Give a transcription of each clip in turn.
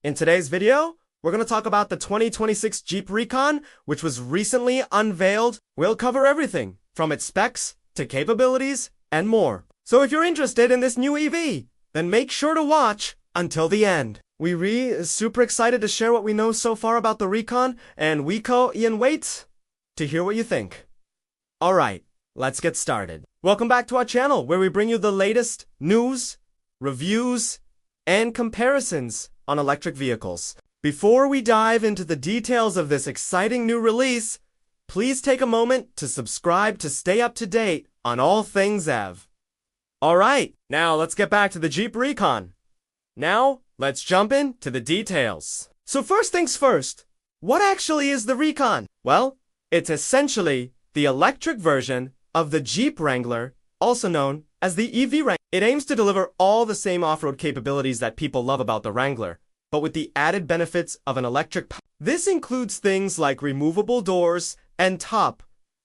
In today's video, we're going to talk about the 2026 Jeep Recon, which was recently unveiled. We'll cover everything, from its specs to capabilities and more. So if you're interested in this new EV, then make sure to watch until the end. Is super excited to share what we know so far about the Recon, and we can't wait to hear what you think. Alright, let's get started. Welcome back to our channel, where we bring you the latest news, reviews, and comparisons on electric vehicles. Before we dive into the details of this exciting new release, please take a moment to subscribe to stay up to date on all things EV. Alright, now let's get back to the Jeep Recon. Now, let's jump into the details. So first things first, what actually is the Recon? Well, it's essentially the electric version of the Jeep Wrangler, also known as the EV Wrangler. It aims to deliver all the same off-road capabilities that people love about the Wrangler, but with the added benefits of an electric power. This includes things like removable doors and top,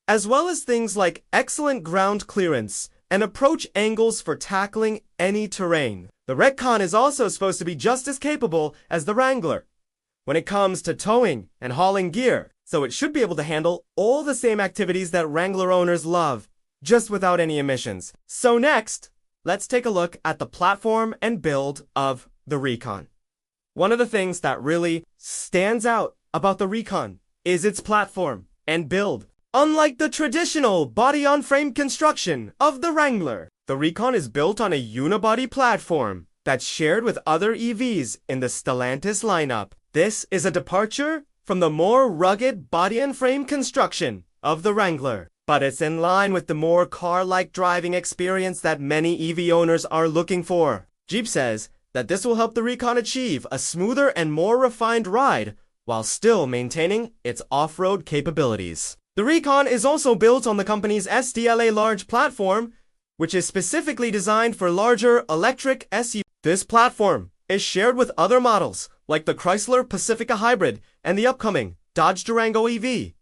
as well as things like excellent ground clearance and approach angles for tackling any terrain. The Recon is also supposed to be just as capable as the Wrangler when it comes to towing and hauling gear, so it should be able to handle all the same activities that Wrangler owners love, just without any emissions. So next, let's take a look at the platform and build of the Recon. One of the things that really stands out about the Recon is its platform and build. Unlike the traditional body-on-frame construction of the Wrangler, the Recon is built on a unibody platform that's shared with other EVs in the Stellantis lineup. This is a departure from the more rugged body-and-frame construction of the Wrangler, but it's in line with the more car-like driving experience that many EV owners are looking for. Jeep says that this will help the Recon achieve a smoother and more refined ride while still maintaining its off-road capabilities. The Recon is also built on the company's SDLA large platform, which is specifically designed for larger electric SUVs. This platform is shared with other models like the Chrysler Pacifica Hybrid and the upcoming Dodge Durango EV.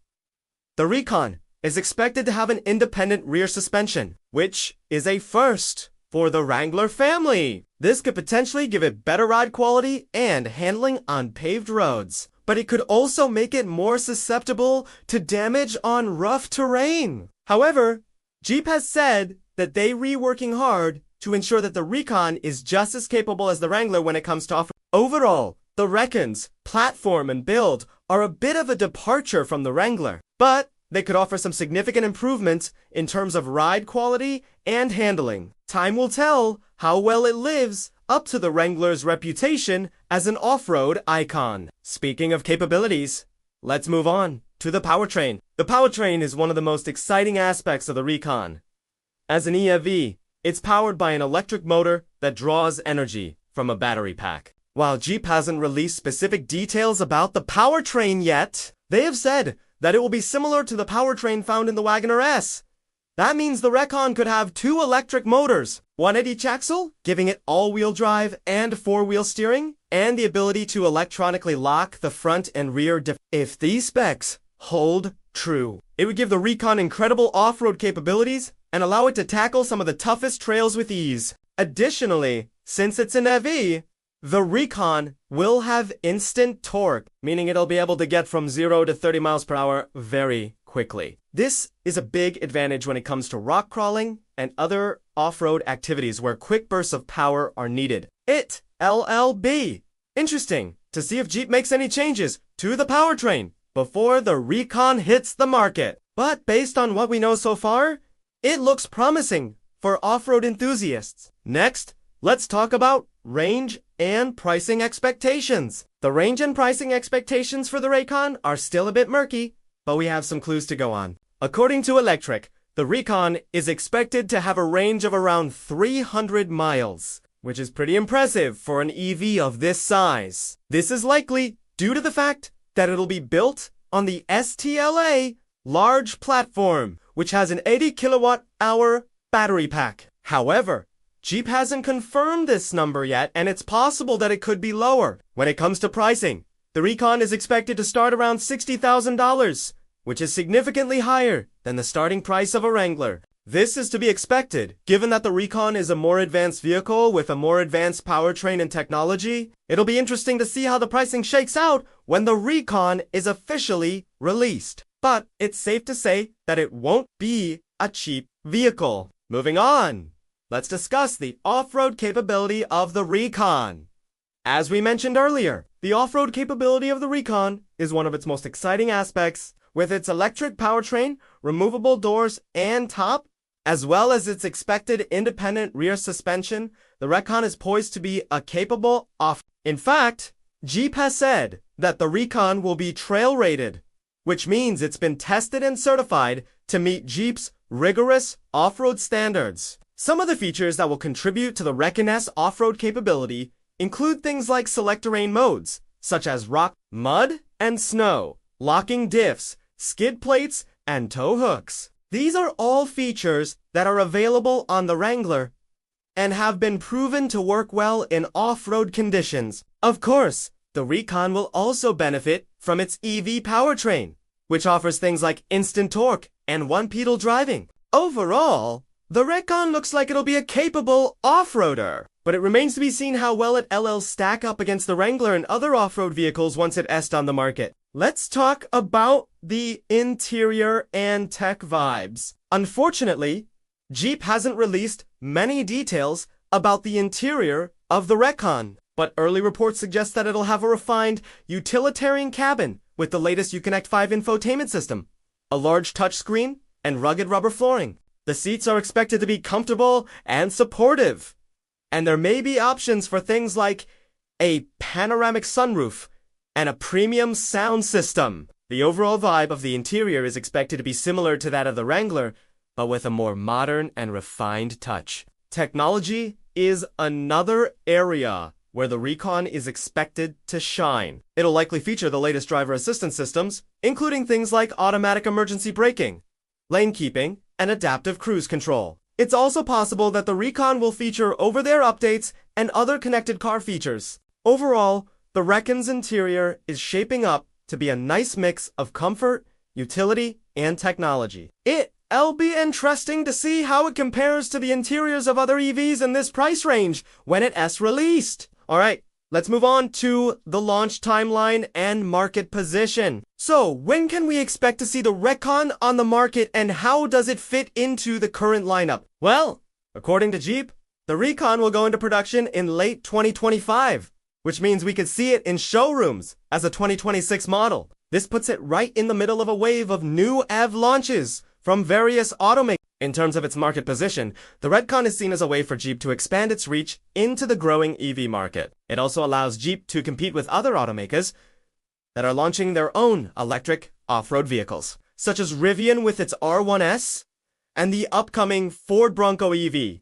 The Recon is expected to have an independent rear suspension, which is a first for the Wrangler family. This could potentially give it better ride quality and handling on paved roads, but it could also make it more susceptible to damage on rough terrain. However, Jeep has said that they're reworking hard to ensure that the Recon is just as capable as the Wrangler when it comes to off-road. Overall, the Recon's platform and build are a bit of a departure from the Wrangler, but they could offer some significant improvements in terms of ride quality and handling. Time will tell how well it lives up to the Wrangler's reputation as an off-road icon. Speaking of capabilities, let's move on to the powertrain. The powertrain is one of the most exciting aspects of the Recon. As an EV, it's powered by an electric motor that draws energy from a battery pack. While Jeep hasn't released specific details about the powertrain yet, they have said that it will be similar to the powertrain found in the Wagoner S. That means the Recon could have two electric motors, one at each axle, giving it all-wheel drive and four-wheel steering, and the ability to electronically lock the front and rear If these specs hold true, it would give the Recon incredible off-road capabilities and allow it to tackle some of the toughest trails with ease. Additionally, since it's an EV, the Recon will have instant torque, meaning it'll be able to get from 0 to 30 miles per hour very quickly. This is a big advantage when it comes to rock crawling and other off-road activities where quick bursts of power are needed. LLB. Interesting to see if Jeep makes any changes to the powertrain before the Recon hits the market. But based on what we know so far, it looks promising for off-road enthusiasts. Next, let's talk about range and pricing expectations. The range and pricing expectations for the Recon are still a bit murky, but we have some clues to go on. According to Electric, the Recon is expected to have a range of around 300 miles, which is pretty impressive for an EV of this size. This is likely due to the fact that it'll be built on the STLA large platform, which has an 80 kilowatt-hour battery pack. However, Jeep hasn't confirmed this number yet, and it's possible that it could be lower. When it comes to pricing, the Recon is expected to start around $60,000, which is significantly higher than the starting price of a Wrangler. This is to be expected, given that the Recon is a more advanced vehicle with a more advanced powertrain and technology. It'll be interesting to see how the pricing shakes out when the Recon is officially released. But it's safe to say that it won't be a cheap vehicle. Moving on, let's discuss the off-road capability of the Recon. As we mentioned earlier, the off-road capability of the Recon is one of its most exciting aspects. With its electric powertrain, removable doors and top, as well as its expected independent rear suspension, the Recon is poised to be a capable off. In fact, Jeep has said that the Recon will be trail rated, which means it's been tested and certified to meet Jeep's rigorous off-road standards. Some of the features that will contribute to the Recon's off-road capability include things like Selec-Terrain modes, such as rock, mud, and snow, locking diffs, skid plates, and tow hooks. These are all features that are available on the Wrangler and have been proven to work well in off-road conditions. Of course, the Recon will also benefit from its EV powertrain, which offers things like instant torque and one-pedal driving. Overall, the Recon looks like it'll be a capable off-roader, but it remains to be seen how well it'll stack up against the Wrangler and other off-road vehicles once it's on the market. Let's talk about the interior and tech vibes. Unfortunately, Jeep hasn't released many details about the interior of the Recon, but early reports suggest that it'll have a refined utilitarian cabin with the latest Uconnect 5 infotainment system, a large touchscreen, and rugged rubber flooring. The seats are expected to be comfortable and supportive, and there may be options for things like a panoramic sunroof and a premium sound system. The overall vibe of the interior is expected to be similar to that of the Wrangler, but with a more modern and refined touch. Technology is another area where the Recon is expected to shine. It'll likely feature the latest driver assistance systems, including things like automatic emergency braking, lane keeping, and adaptive cruise control. It's also possible that the Recon will feature over-the-air updates and other connected car features. Overall, the Recon's interior is shaping up to be a nice mix of comfort, utility, and technology. It'll be interesting to see how it compares to the interiors of other EVs in this price range when it's released. Alright, let's move on to the launch timeline and market position. So, when can we expect to see the Recon on the market and how does it fit into the current lineup? Well, according to Jeep, the Recon will go into production in late 2025. Which means we could see it in showrooms as a 2026 model. This puts it right in the middle of a wave of new EV launches from various automakers. In terms of its market position, the Recon is seen as a way for Jeep to expand its reach into the growing EV market. It also allows Jeep to compete with other automakers that are launching their own electric off-road vehicles, such as Rivian with its R1S and the upcoming Ford Bronco EV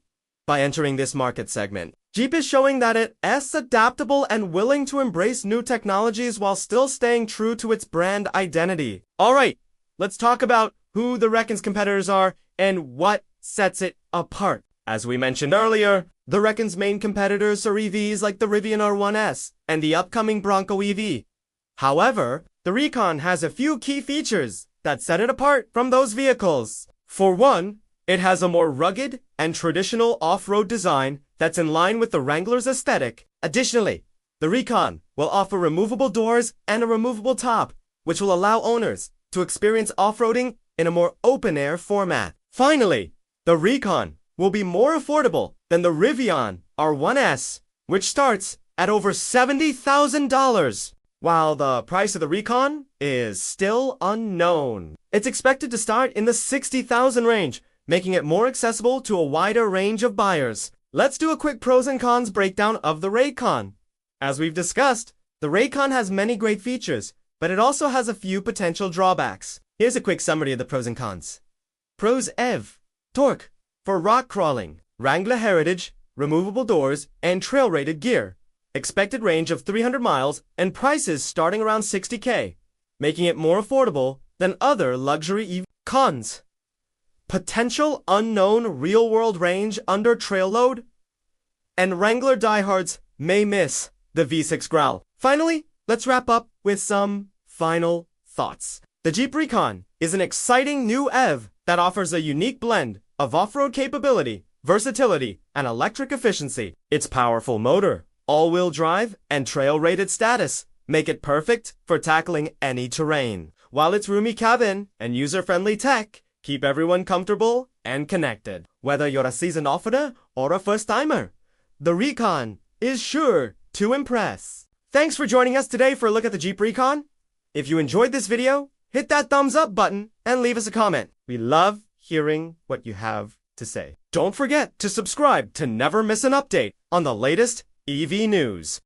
by entering this market segment. Jeep is showing that it's adaptable and willing to embrace new technologies while still staying true to its brand identity. Alright, let's talk about who the Recon's competitors are and what sets it apart. As we mentioned earlier, the Recon's main competitors are EVs like the Rivian R1S and the upcoming Bronco EV. However, the Recon has a few key features that set it apart from those vehicles. For one, it has a more rugged and traditional off-road design that's in line with the Wrangler's aesthetic. Additionally, the Recon will offer removable doors and a removable top, which will allow owners to experience off-roading in a more open-air format. Finally, the Recon will be more affordable than the Rivian R1S, which starts at over $70,000, while the price of the Recon is still unknown. It's expected to start in the $60,000 range, making it more accessible to a wider range of buyers. Let's do a quick pros and cons breakdown of the Recon. As we've discussed, the Recon has many great features, but it also has a few potential drawbacks. Here's a quick summary of the pros and cons. Pros: EV, torque, for rock crawling, Wrangler heritage, removable doors, and trail-rated gear. Expected range of 300 miles and prices starting around $60K, making it more affordable than other luxury EV. Cons: potential unknown real-world range under trail load, and Wrangler diehards may miss the V6 growl. Finally, let's wrap up with some final thoughts. The Jeep Recon is an exciting new EV that offers a unique blend of off-road capability, versatility, and electric efficiency. Its powerful motor, all-wheel drive, and trail-rated status make it perfect for tackling any terrain, while its roomy cabin and user-friendly tech keep everyone comfortable and connected. Whether you're a seasoned off-roader or a first-timer, the Recon is sure to impress. Thanks for joining us today for a look at the Jeep Recon. If you enjoyed this video, hit that thumbs up button and leave us a comment. We love hearing what you have to say. Don't forget to subscribe to never miss an update on the latest EV news.